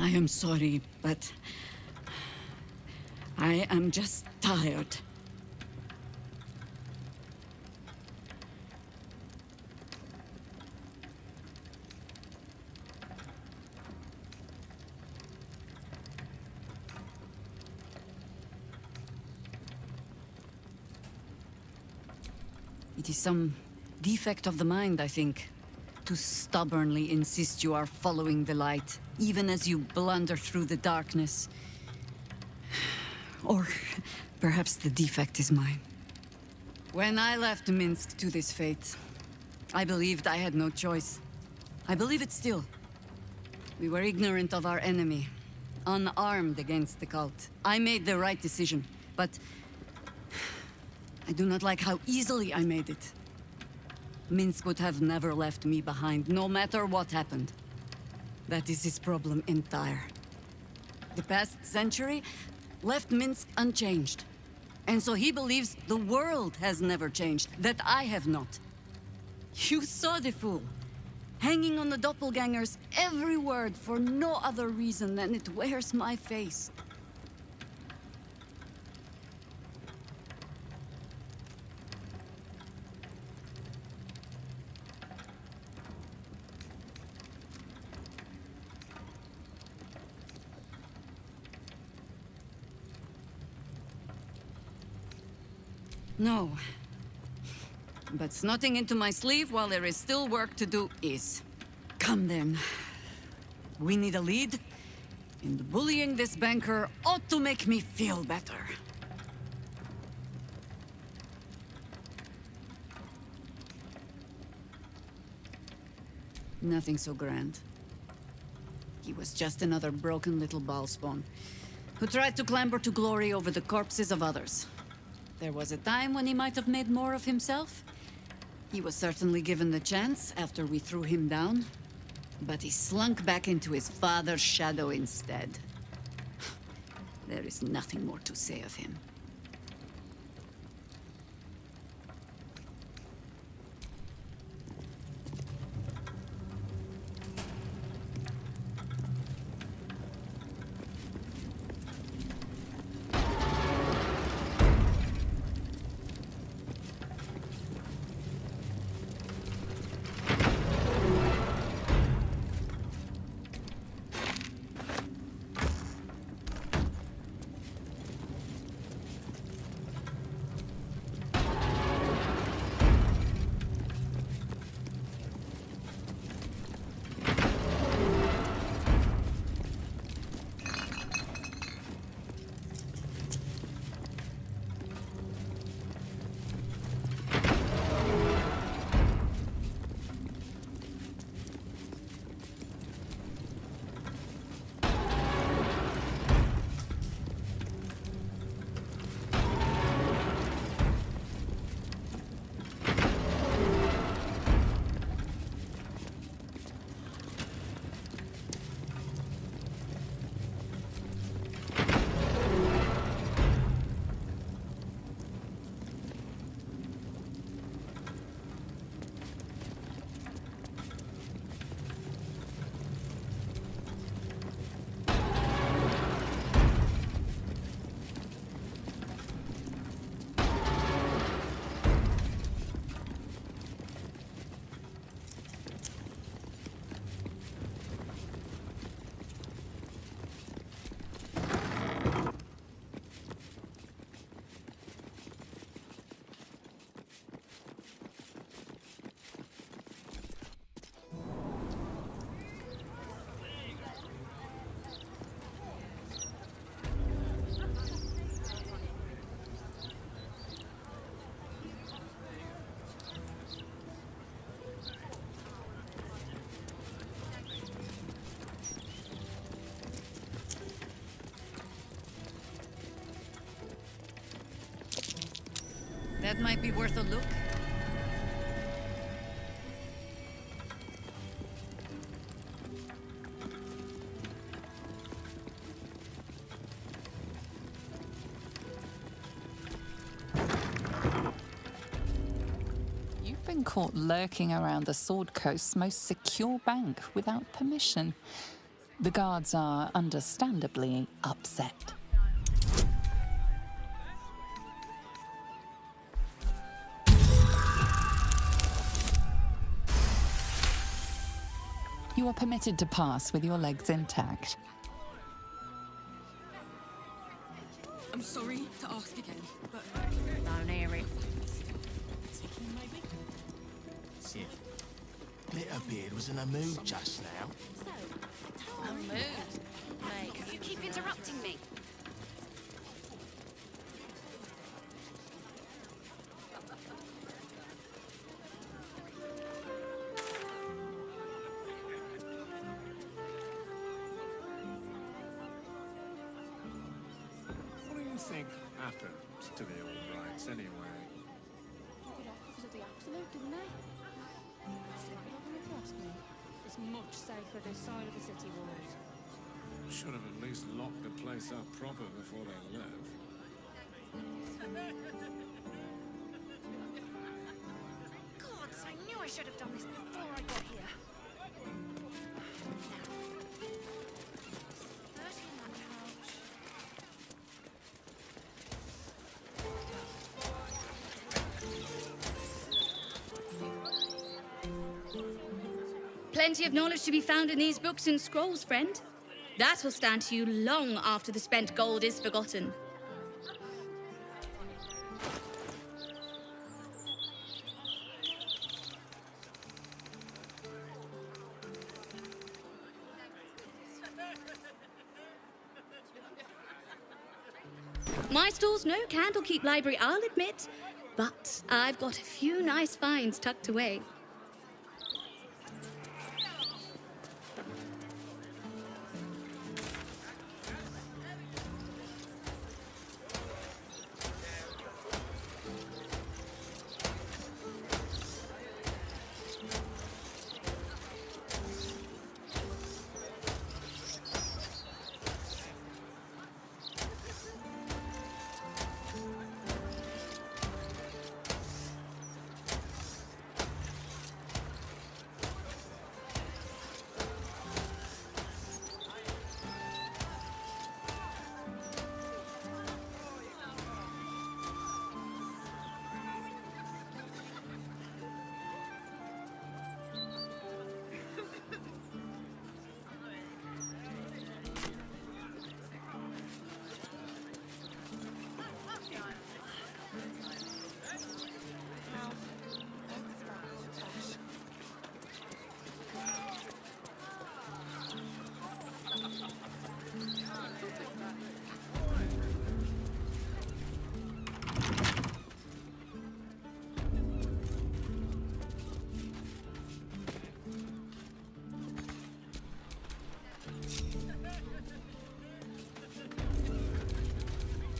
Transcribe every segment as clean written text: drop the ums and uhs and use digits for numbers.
I am sorry, but I am just tired. It is some defect of the mind, I think, to stubbornly insist you are following the light, even as you blunder through the darkness. Or perhaps the defect is mine. When I left Minsk to this fate, I believed I had no choice. I believe it still. We were ignorant of our enemy, unarmed against the cult. I made the right decision, but I do not like how easily I made it. Minsk would have never left me behind, no matter what happened. That is his problem entire. The past century left Minsk unchanged. And so he believes the world has never changed, that I have not. You saw the fool, hanging on the doppelganger's every word for no other reason than it wears my face. No. But snotting into my sleeve while there is still work to do is. Come then. We need a lead, and bullying this banker ought to make me feel better. Nothing so grand. He was just another broken little ballspawn, who tried to clamber to glory over the corpses of others. There was a time when he might have made more of himself. He was certainly given the chance after we threw him down, but he slunk back into his father's shadow instead. There is nothing more to say of him. That might be worth a look. You've been caught lurking around the Sword Coast's most secure bank without permission. The guards are understandably upset. You are permitted to pass with your legs intact. I'm sorry to ask again, but... Don't hear it. Shit. Glitterbeard was in a mood just now. A mood, mate. You keep interrupting me. What do you think happened to the All Rights anyway? Took it off because of the absolute, didn't they? Straight over if you ask me. It's much safer this side of the city walls. Should have at least locked the place up proper before they left. God, I knew I should have done this before I got here. Now, 30 on that couch. Plenty of knowledge to be found in these books and scrolls, friend. That'll stand to you long after the spent gold is forgotten. My store's no Candlekeep library, I'll admit, but I've got a few nice finds tucked away.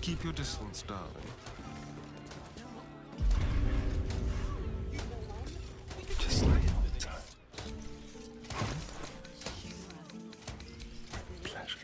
Keep your distance, darling. Just like all the time. Pleasure.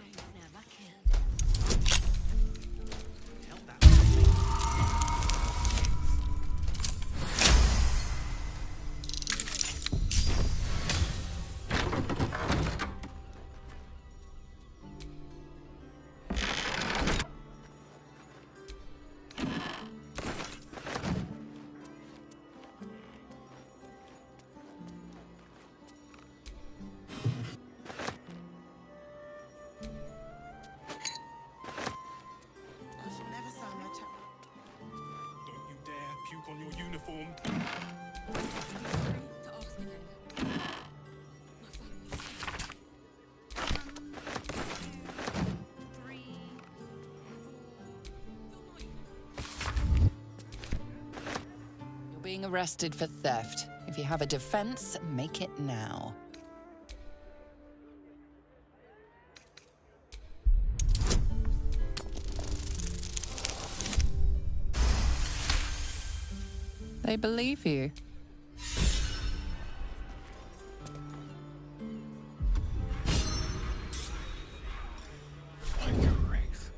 Don't you dare puke on your uniform. You're being arrested for theft. If you have a defense, make it now. They believe you. Like a wraith.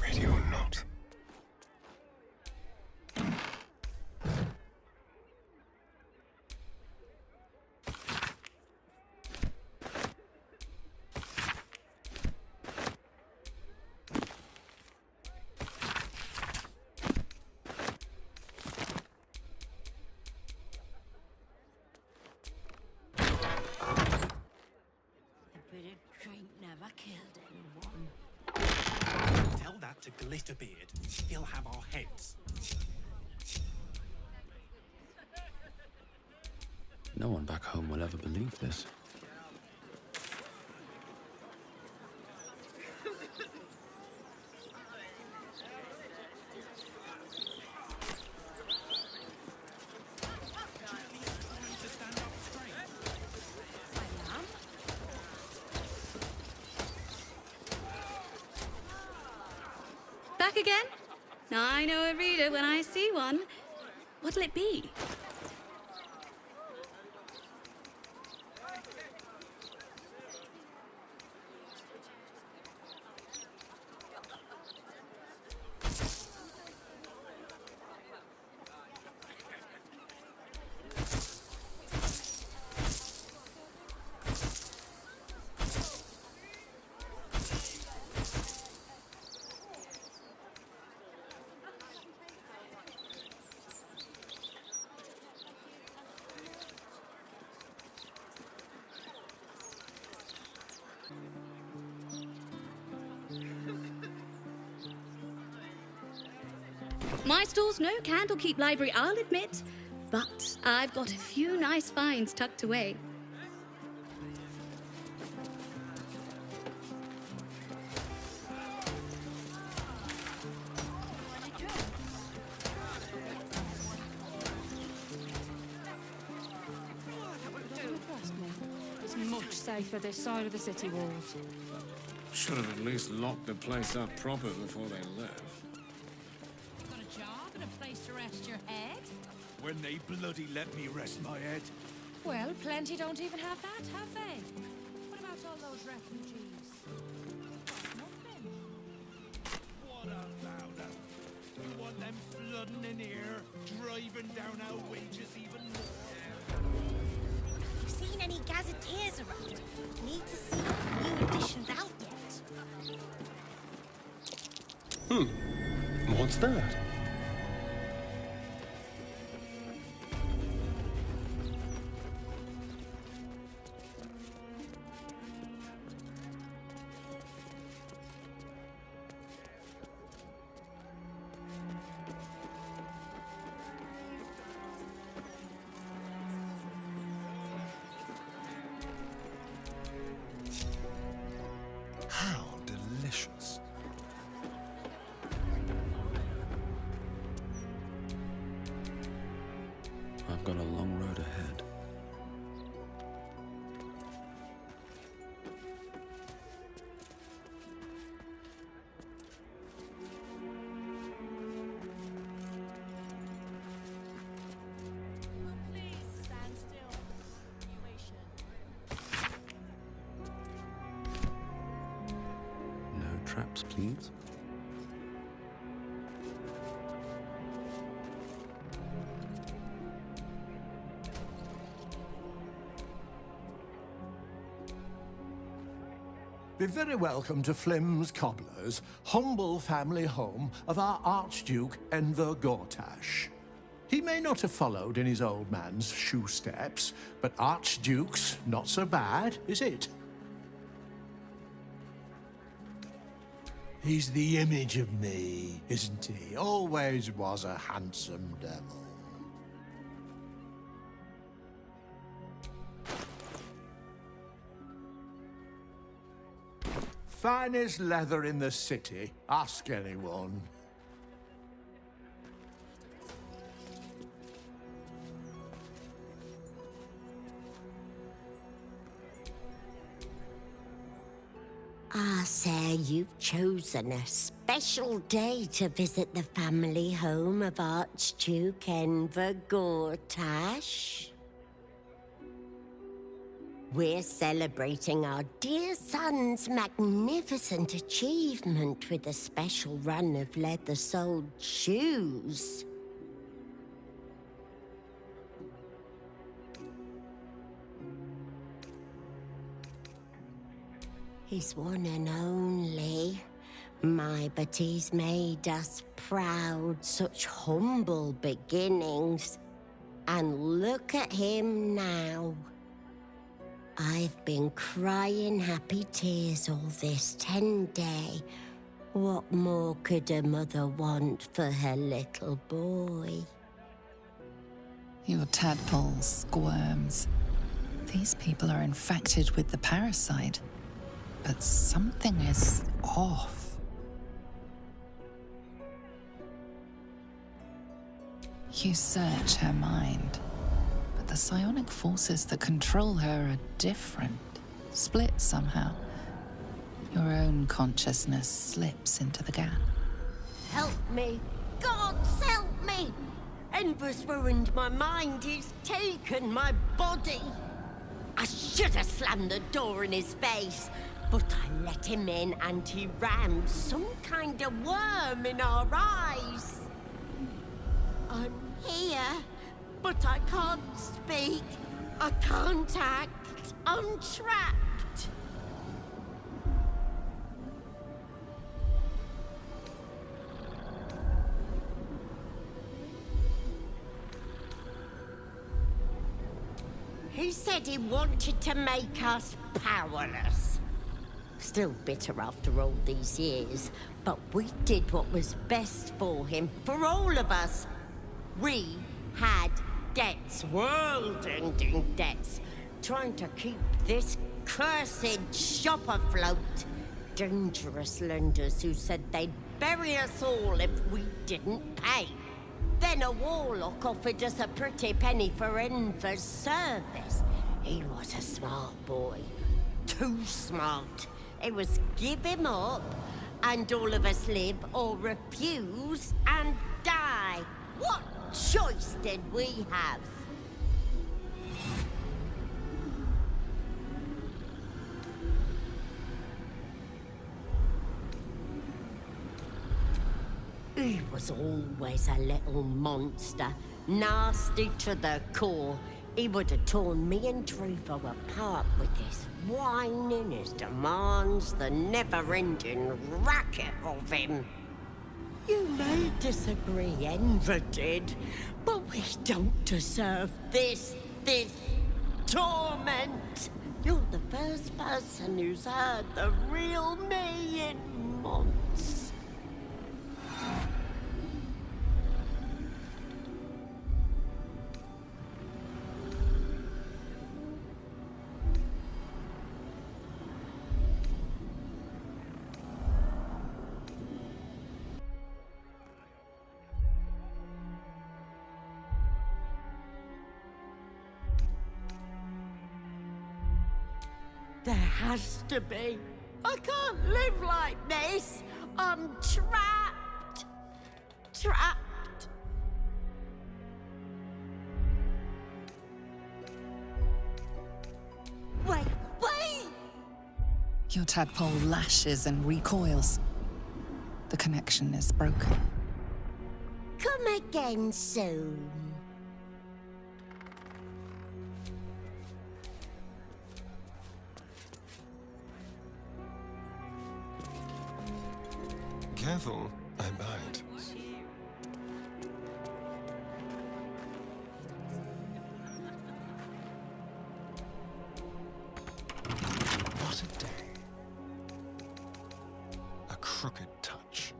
Ready or not, bit of drink never killed anyone. Tell that to Glitterbeard. He'll have our heads. No one back home will ever believe this. Back again? I know a reader when I see one. What'll it be? My store's no Candlekeep library, I'll admit, but I've got a few nice finds tucked away. It's much safer this side of the city walls. Should have at least locked the place up proper before they left. Got a job and a place to rest your head? When they bloody let me rest my head. Well, plenty don't even have that, have they? What about all those refugees? Nothing. What a louder. You want them flooding in here, driving down our wages even more. You seen any gazetteers around? Need to see new editions out yet. What's that? How delicious. I've got a long road ahead. Please stand still. No traps, please. Be very welcome to Flim's Cobblers, humble family home of our Archduke Enver Gortash. He may not have followed in his old man's shoe steps, but Archduke's not so bad, is it? He's the image of me, isn't he? Always was a handsome devil. Finest leather in the city. Ask anyone. Ah, sir, you've chosen a special day to visit the family home of Archduke Enver Gortash. We're celebrating our dear son's magnificent achievement with a special run of leather-soled shoes. His one and only. My, but he's made us proud, such humble beginnings. And look at him now. I've been crying happy tears all this 10 day. What more could a mother want for her little boy? Your tadpole squirms. These people are infected with the parasite, but something is off. You search her mind, but the psionic forces that control her are different, split somehow. Your own consciousness slips into the gap. Help me! Gods, help me! Enver's ruined my mind, he's taken my body. I should have slammed the door in his face, but I let him in and he rammed some kind of worm in our eyes. I'm here, but I can't speak. I can't act. I'm trapped. He said he wanted to make us powerless. Still bitter after all these years, but we did what was best for him, for all of us. We had debts, world-ending debts, trying to keep this cursed shop afloat. Dangerous lenders who said they'd bury us all if we didn't pay. Then a warlock offered us a pretty penny for Enver's service. He was a smart boy. Too smart. It was give him up, and all of us live, or refuse and die. What choice did we have? He was always a little monster, nasty to the core. He would have torn me and Trevo apart with his whining, his demands, the never-ending racket of him. You may disagree, Enver did, but we don't deserve this torment. You're the first person who's heard the real me in months. There has to be. I can't live like this. I'm trapped. Trapped. Wait, wait! Your tadpole lashes and recoils. The connection is broken. Come again soon. Careful, I bite. What a day. A crooked touch.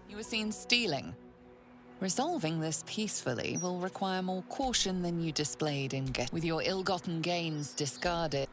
You were seen stealing. Resolving this peacefully will require more caution than you displayed in with your ill-gotten gains discarded.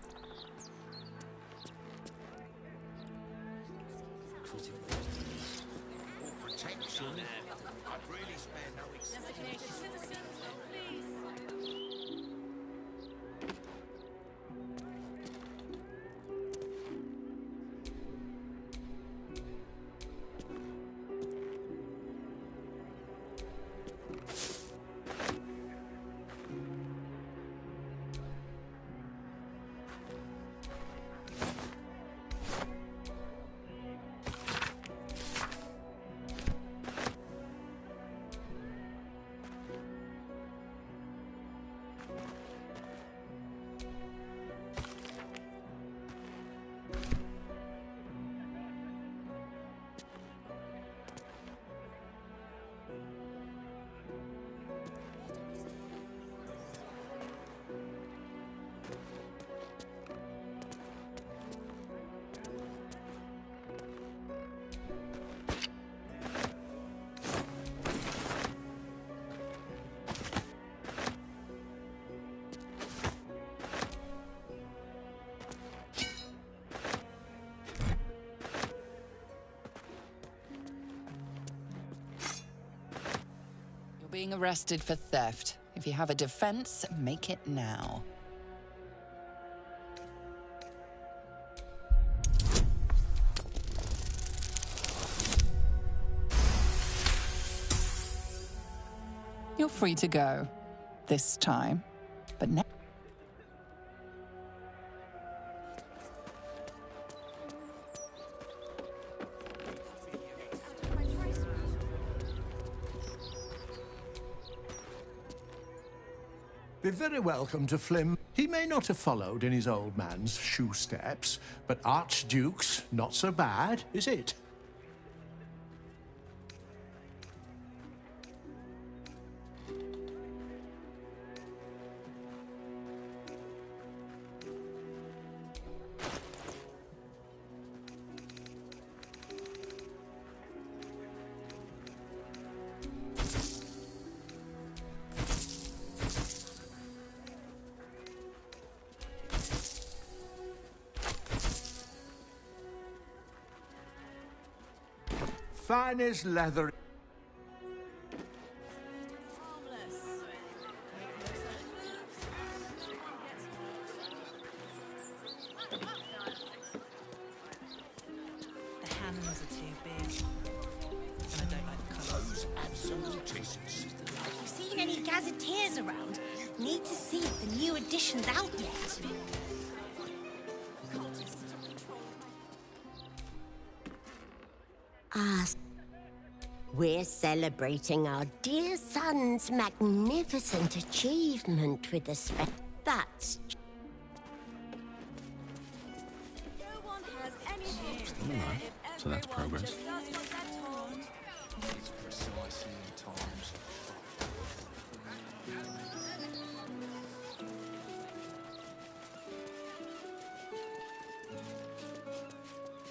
being arrested for theft. If you have a defense, make it now. You're free to go. This time. But now... Be very welcome to Flim. He may not have followed in his old man's shoe steps, but Archduke's not so bad, is it? Finest leather. The hands are too big. And I don't like the colours. Have you seen any gazetteers around? Need to see if the new edition's out yet. We're celebrating our dear son's magnificent achievement with a That's... No one has anything to All right, so that's progress. just does what they're told. It's precisely in times.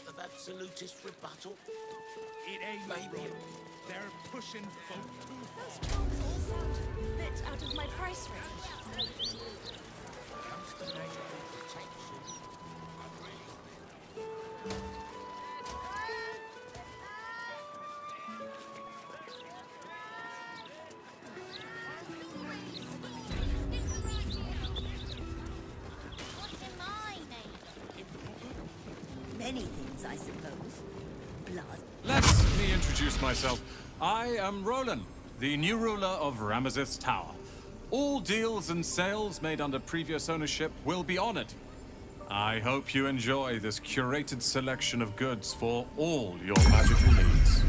Of absolutist rebuttal? It ain't maybe. They're pushing folk too Those trolls all sound a bit out of my price range. Comes to measure protection. Many things, I suppose. Blood. Let me introduce myself. I am Roland, the new ruler of Ramazith's Tower. All deals and sales made under previous ownership will be honored. I hope you enjoy this curated selection of goods for all your magical needs.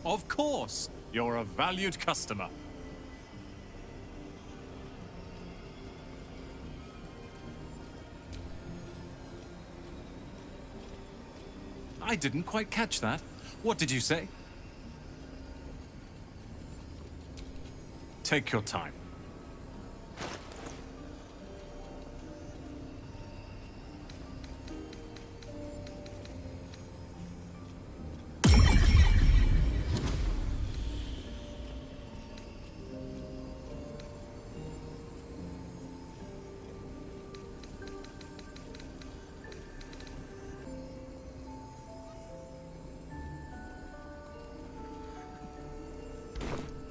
Of course, you're a valued customer. I didn't quite catch that. What did you say? Take your time.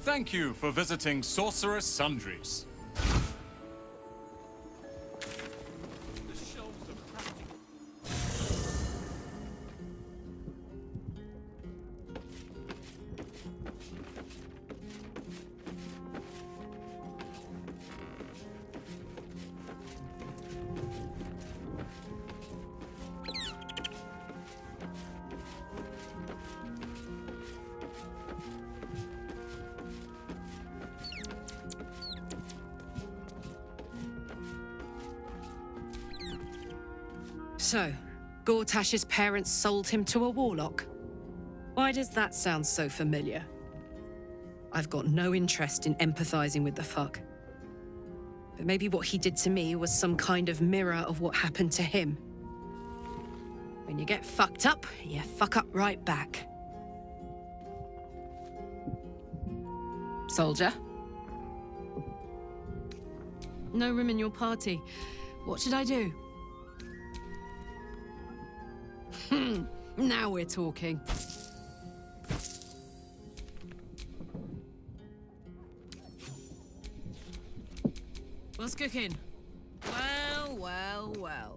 Thank you for visiting Sorceress Sundries. So, Gortash's parents sold him to a warlock. Why does that sound so familiar? I've got no interest in empathizing with the fuck. But maybe what he did to me was some kind of mirror of what happened to him. When you get fucked up, you fuck up right back. Soldier? No room in your party. What should I do? Now we're talking. What's cooking? Well, well, well.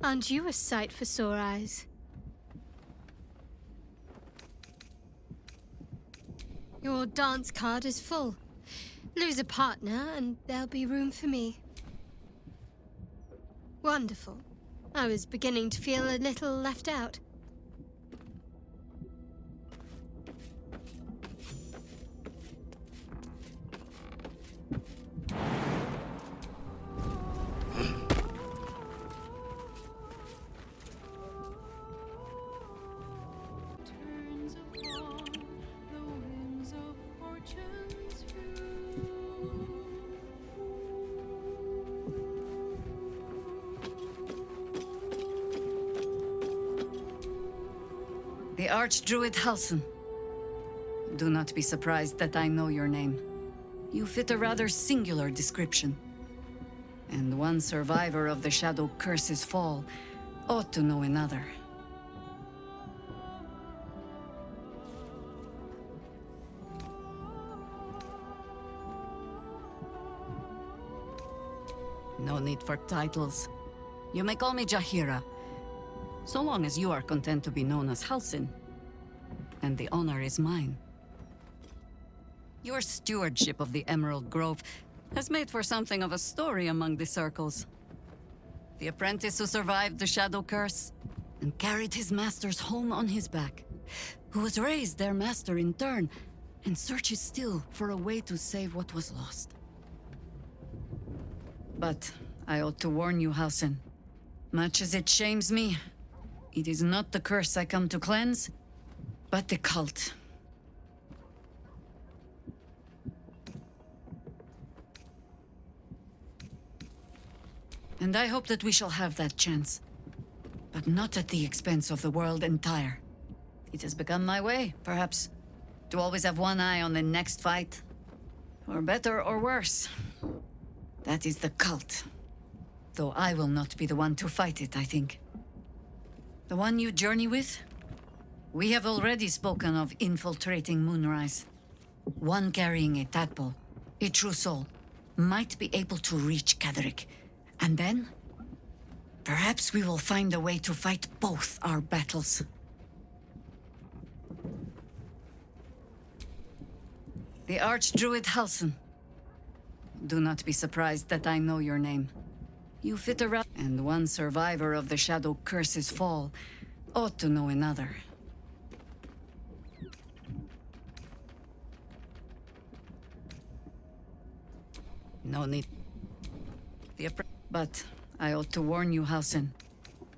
Aren't you a sight for sore eyes? Your dance card is full. Lose a partner and there'll be room for me. Wonderful. I was beginning to feel a little left out. The Archdruid Halsin. Do not be surprised that I know your name. You fit a rather singular description. And one survivor of the Shadow Curse's fall ought to know another. No need for titles. You may call me Jahira, so long as you are content to be known as Halsin. And the honor is mine. Your stewardship of the Emerald Grove has made for something of a story among the circles. The apprentice who survived the Shadow Curse and carried his masters home on his back, who has raised their master in turn and searches still for a way to save what was lost. But I ought to warn you, Halsin. Much as it shames me, it is not the curse I come to cleanse, but the cult. And I hope that we shall have that chance. But not at the expense of the world entire. It has become my way, perhaps, to always have one eye on the next fight. For better or worse. That is the cult. Though I will not be the one to fight it, I think. The one you journey with? We have already spoken of infiltrating Moonrise. One carrying a tadpole, a true soul, might be able to reach Ketheric. And then, perhaps we will find a way to fight both our battles. The Archdruid Halsin. Do not be surprised that I know your name. You fit around, and one survivor of the Shadow Curse's fall ought to know another. No need. But I ought to warn you, Halsin.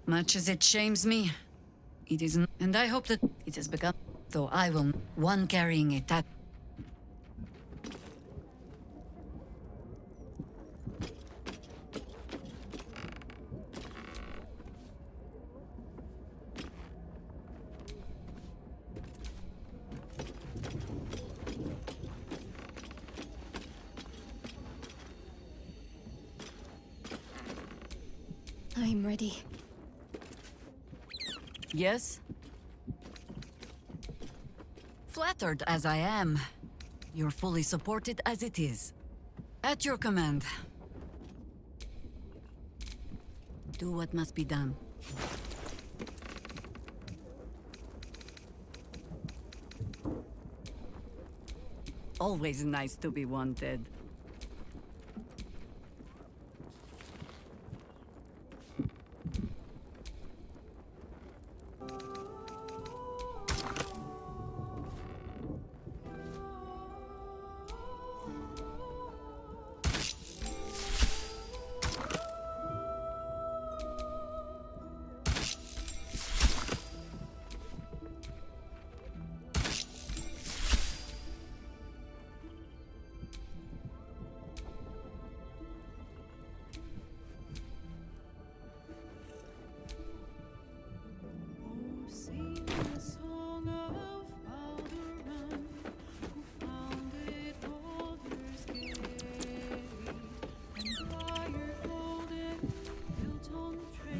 Much as it shames me, it isn't. And I hope that it has begun. Though I will. One carrying a tat. I'm ready. Yes? Flattered as I am, you're fully supported as it is. At your command. Do what must be done. Always nice to be wanted.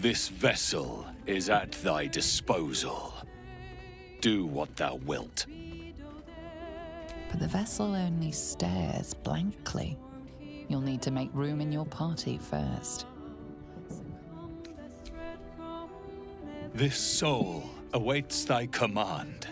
This vessel is at thy disposal. Do what thou wilt. But the vessel only stares blankly. You'll need to make room in your party first. This soul awaits thy command.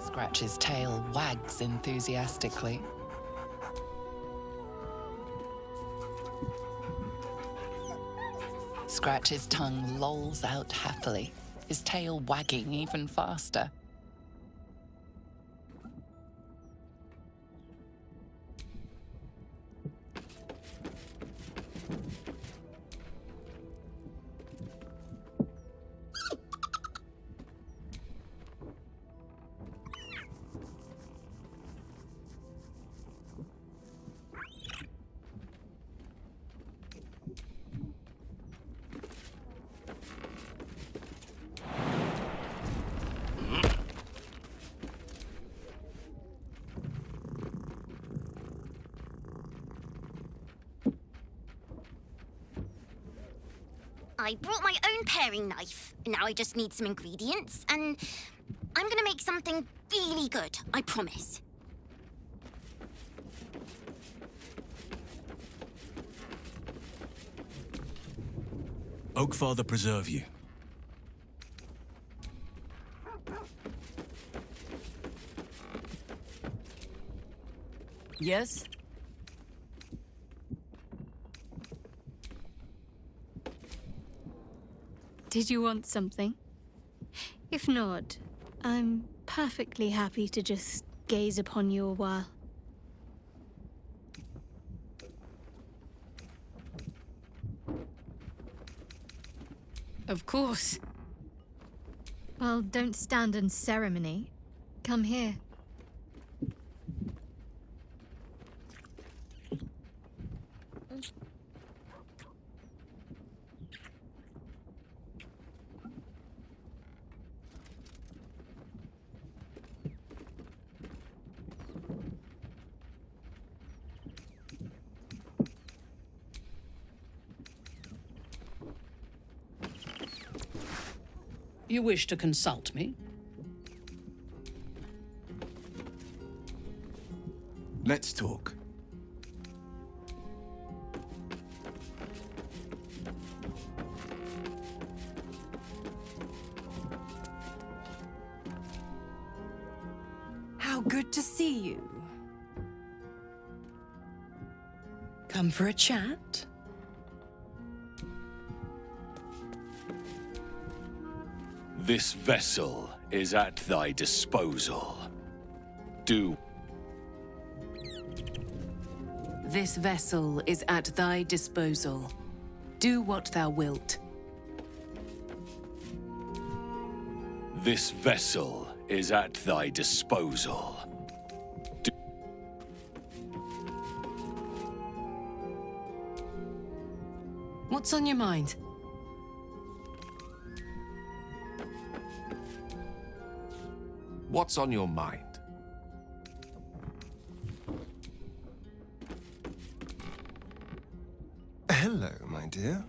Scratch's tail wags enthusiastically. Scratch's tongue lolls out happily, his tail wagging even faster. I brought my own paring knife. Now I just need some ingredients, and I'm gonna make something really good, I promise. Oakfather preserve you. Yes? Did you want something? If not, I'm perfectly happy to just gaze upon you a while. Of course. Well, don't stand in ceremony. Come here. You wish to consult me? Let's talk. How good to see you. Come for a chat? This vessel is at thy disposal. Do. This vessel is at thy disposal. Do what thou wilt. This vessel is at thy disposal. Do. What's on your mind? What's on your mind? Hello, my dear.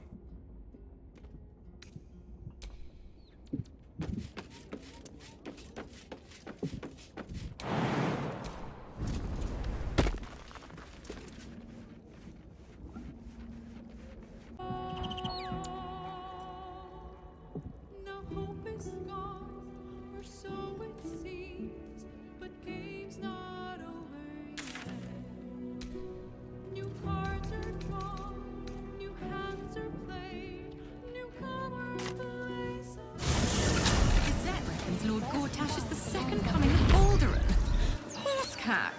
attack.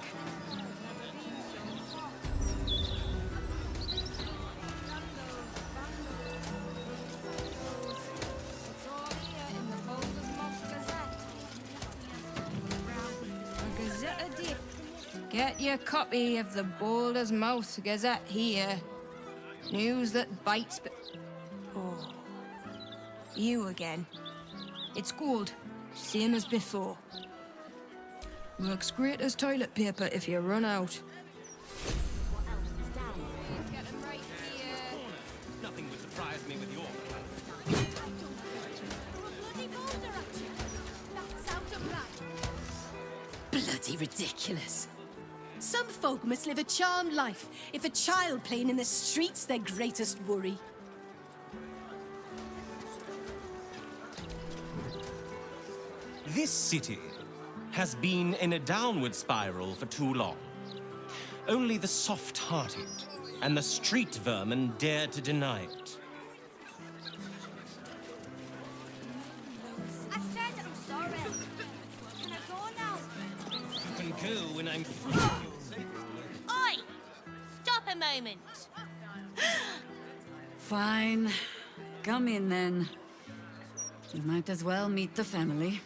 A Gazette a day. Get your copy of the Balder's Mouth Gazette here. News that bites, but... Oh. You again. It's gold, same as before. Works great as toilet paper if you run out. Nothing would surprise me with your... Bloody ridiculous. Some folk must live a charmed life if a child playing in the street's their greatest worry. This city has been in a downward spiral for too long. Only the soft-hearted and the street vermin dare to deny it. I said I'm sorry. Can I go now? You can go when I'm free. Oi! Stop a moment. Fine. Come in then. You might as well meet the family.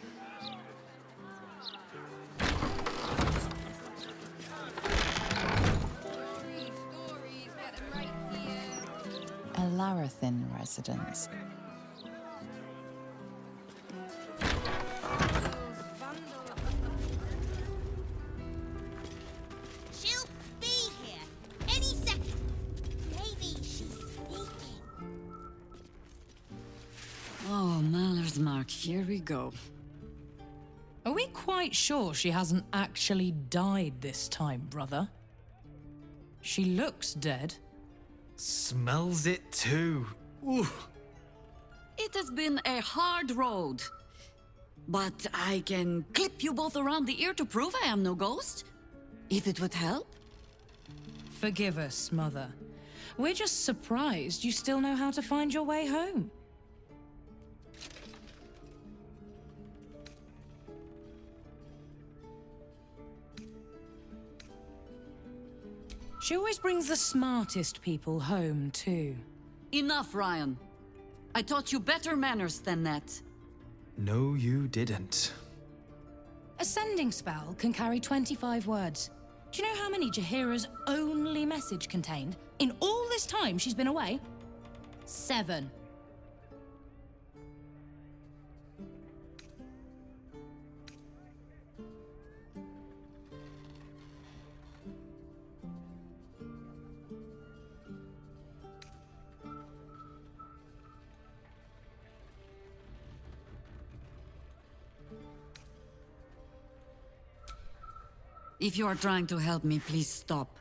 A Larathin residence. She'll be here any second. Maybe she's sneaking. Oh, Maller's Mark, here we go. Are we quite sure she hasn't actually died this time, brother? She looks dead. Smells it too. Ooh. It has been a hard road. But I can clip you both around the ear to prove I am no ghost. If it would help. Forgive us, Mother. We're just surprised you still know how to find your way home. She always brings the smartest people home, too. Enough, Ryan. I taught you better manners than that. No, you didn't. A sending spell can carry 25 words. Do you know how many Jaheira's only message contained? In all this time she's been away? 7. If you are trying to help me, please stop.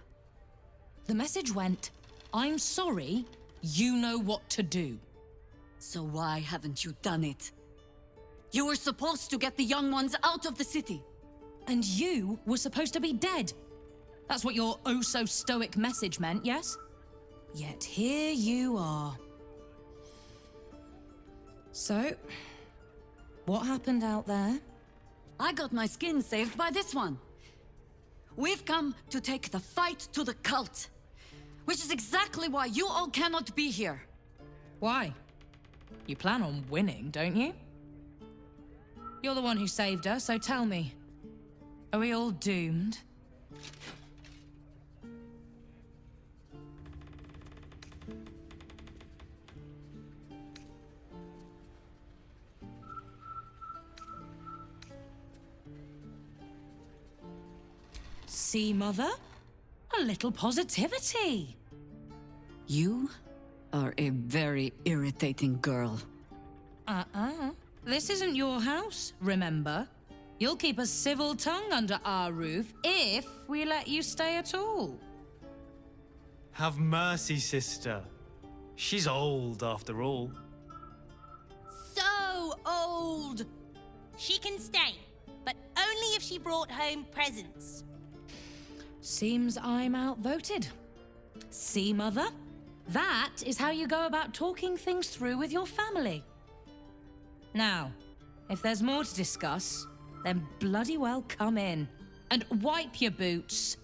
The message went, I'm sorry, you know what to do. So why haven't you done it? You were supposed to get the young ones out of the city. And you were supposed to be dead. That's what your oh-so-stoic message meant, yes? Yet here you are. So, what happened out there? I got my skin saved by this one. We've come to take the fight to the cult. Which is exactly why you all cannot be here. Why? You plan on winning, don't you? You're the one who saved us, so tell me. Are we all doomed? See, Mother? A little positivity. You are a very irritating girl. This isn't your house, remember? You'll keep a civil tongue under our roof if we let you stay at all. Have mercy, sister. She's old, after all. So old! She can stay, but only if she brought home presents. Seems I'm outvoted. See, Mother? That is how you go about talking things through with your family. Now, if there's more to discuss, then bloody well come in. And wipe your boots.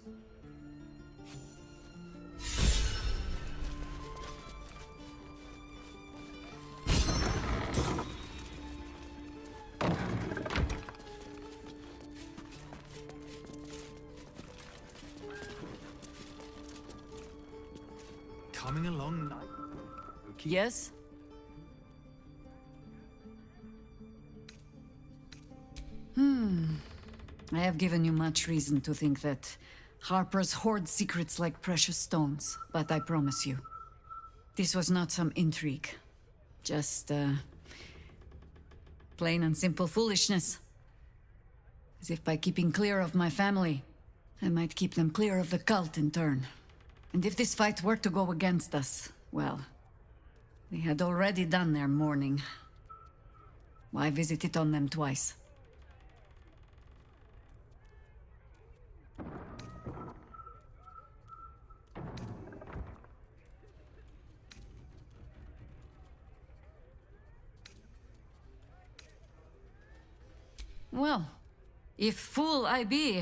Coming along night. Yes? I have given you much reason to think that Harper's hoard secrets like precious stones, but I promise you, this was not some intrigue. Just, plain and simple foolishness. As if by keeping clear of my family, I might keep them clear of the cult in turn. And if this fight were to go against us, well, they had already done their mourning. Why visit it on them twice? Well, if fool I be,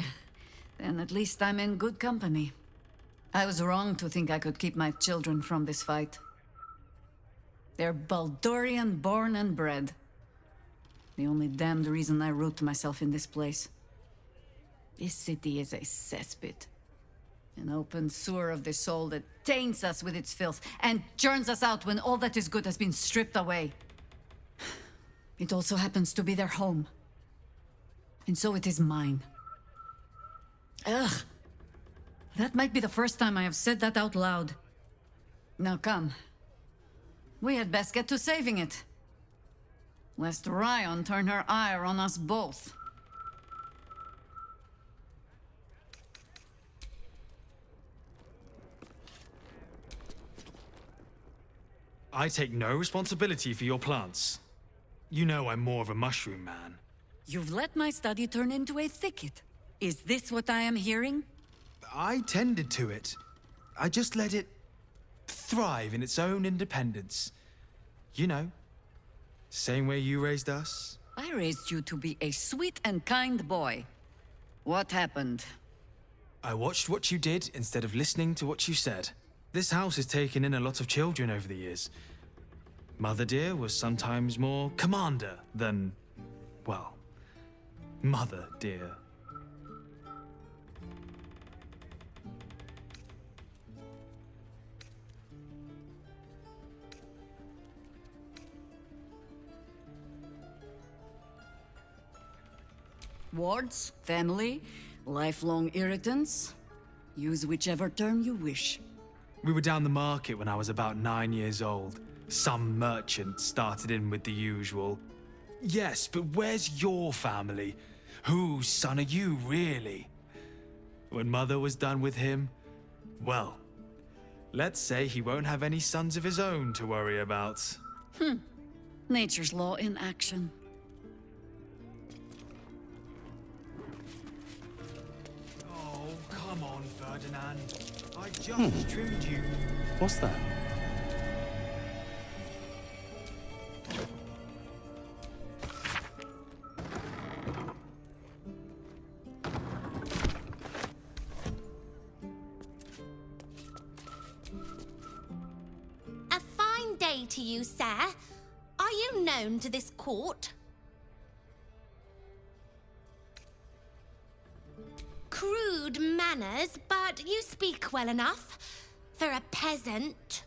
then at least I'm in good company. I was wrong to think I could keep my children from this fight. They're Baldurian born and bred. The only damned reason I root myself in this place. This city is a cesspit. An open sewer of the soul that taints us with its filth and churns us out when all that is good has been stripped away. It also happens to be their home. And so it is mine. Ugh. That might be the first time I have said that out loud. Now come. We had best get to saving it. Lest Ryan turn her ire on us both. I take no responsibility for your plants. You know I'm more of a mushroom man. You've let my study turn into a thicket. Is this what I am hearing? I tended to it. I just let it thrive in its own independence. You know, same way you raised us. I raised you to be a sweet and kind boy. What happened? I watched what you did instead of listening to what you said. This house has taken in a lot of children over the years. Mother dear was sometimes more commander than, well, mother dear. Wards, family, lifelong irritants. Use whichever term you wish. We were down the market when I was about 9 years old. Some merchant started in with the usual. Yes, but where's your family? Whose son are you, really? When Mother was done with him, well, let's say he won't have any sons of his own to worry about. Nature's law in action. Oh, come on, Ferdinand. I just trimmed you. What's that? A fine day to you, sir. Are you known to this court? Crude manners, but you speak well enough for a peasant.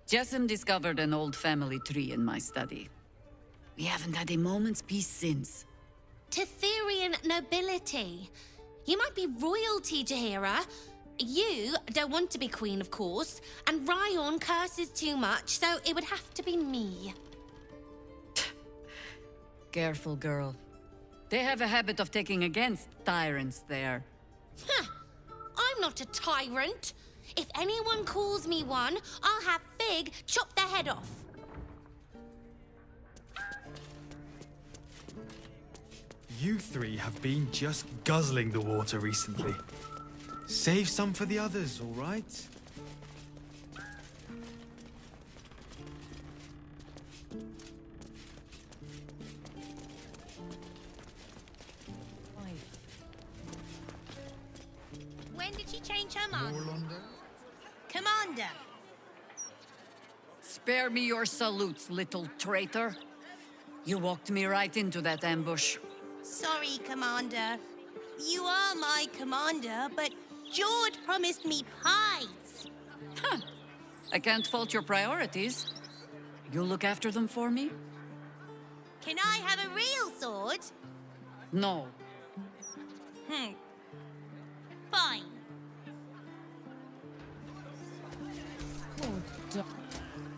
Jessamine discovered an old family tree in my study. We haven't had a moment's peace since. Tetherian nobility. You might be royalty, Jahira. You don't want to be queen, of course, and Ryan curses too much, so it would have to be me. Careful, girl. They have a habit of taking against tyrants there. Huh. I'm not a tyrant. If anyone calls me one, I'll have Fig chop their head off. You three have been just guzzling the water recently. Save some for the others, all right? When did she change her mind? Commander! Spare me your salutes, little traitor. You walked me right into that ambush. Sorry, Commander. You are my commander, but George promised me pies. Huh. I can't fault your priorities. You'll look after them for me? Can I have a real sword? No. Fine.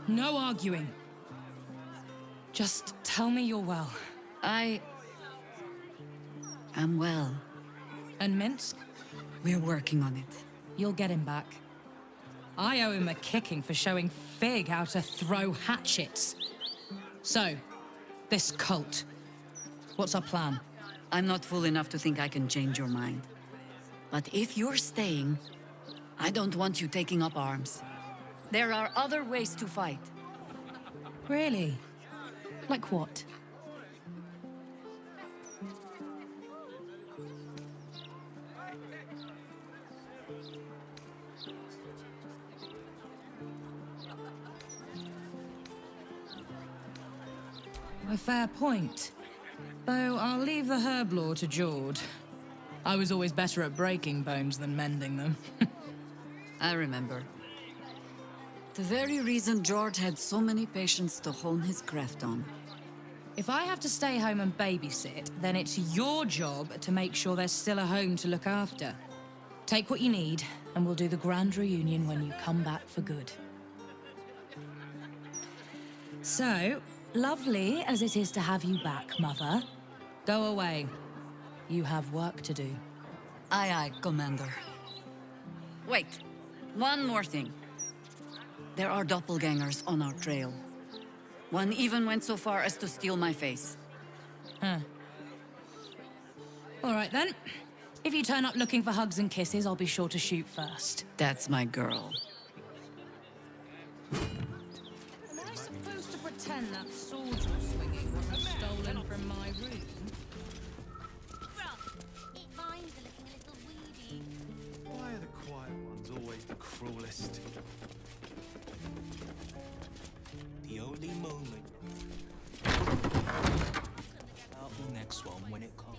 No arguing. Just tell me you're well. I am well. And Minsk? We're working on it. You'll get him back. I owe him a kicking for showing Fig how to throw hatchets. So, this cult. What's our plan? I'm not fool enough to think I can change your mind. But if you're staying, I don't want you taking up arms. There are other ways to fight. Really? Like what? A fair point. Though I'll leave the herb lore to Jord. I was always better at breaking bones than mending them. I remember. The very reason George had so many patients to hone his craft on. If I have to stay home and babysit, then it's your job to make sure there's still a home to look after. Take what you need, and we'll do the grand reunion when you come back for good. So, lovely as it is to have you back, Mother, go away. You have work to do. Aye, aye, Commander. Wait, one more thing. There are doppelgangers on our trail. One even went so far as to steal my face. Huh. All right, then. If you turn up looking for hugs and kisses, I'll be sure to shoot first. That's my girl. Am I supposed to pretend that sword you're swinging wasn't stolen from my room? Mine's looking a little weedy. Why are the quiet ones always the cruelest? The only moment. Out the next one when it comes.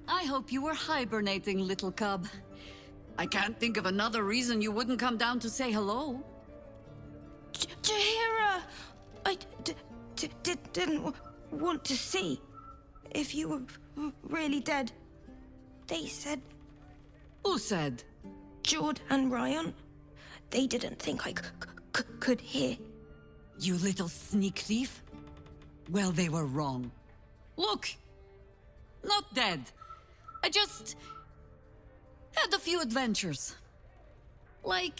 I hope you were hibernating, little cub. I can't think of another reason you wouldn't come down to say hello. Jahira! I didn't want to see if you were really dead. They said... Who said? Jord and Ryan. They didn't think I could hear. You little sneak thief? Well, they were wrong. Look! Not dead. I just... had a few adventures. Like,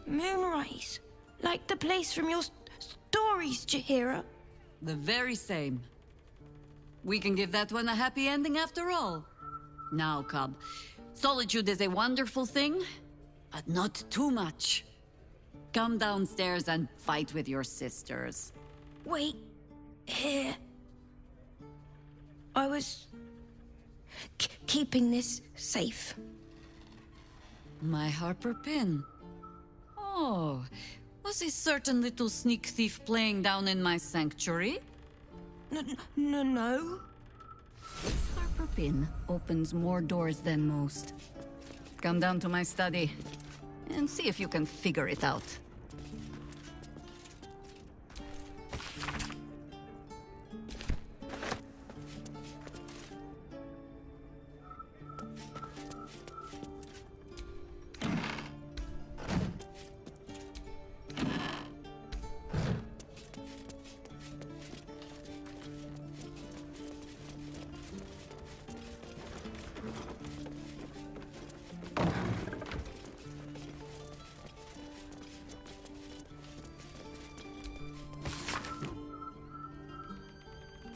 Moonrise. Like the place from your stories, Jahira. the very same. We can give that one a happy ending after all. Now, cub, solitude is a wonderful thing, but not too much. Come downstairs and fight with your sisters. Wait. Here. I was... keeping this safe. My Harper pin. Oh, was a certain little sneak thief playing down in my sanctuary? No. Harper pin opens more doors than most. Come down to my study and see if you can figure it out.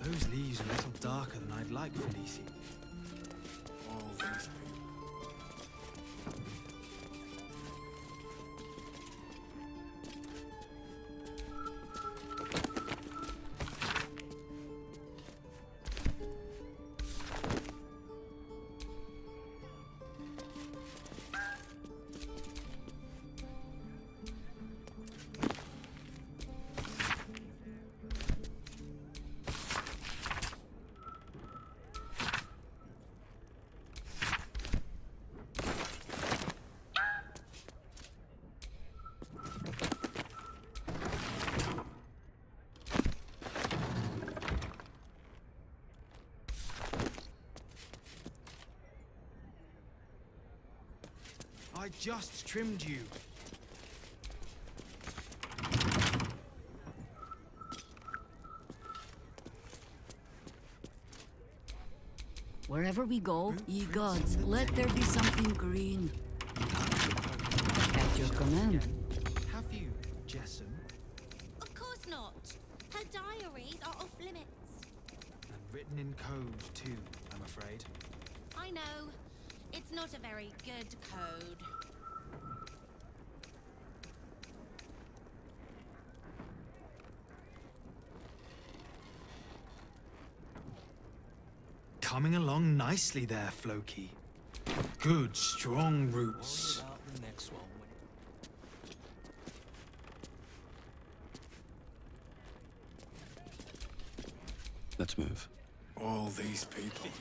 Those leaves are a little darker than I'd like, Felici. All these I just trimmed you. Wherever we go, ye gods, let there be something green. At your command. Have you, Jessamine? Of course not. Her diaries are off limits. And written in code, too, I'm afraid. I know. It's not a very good code. Coming along nicely there, Floki. Good, strong roots. Worry about the next one when Let's move. All these people.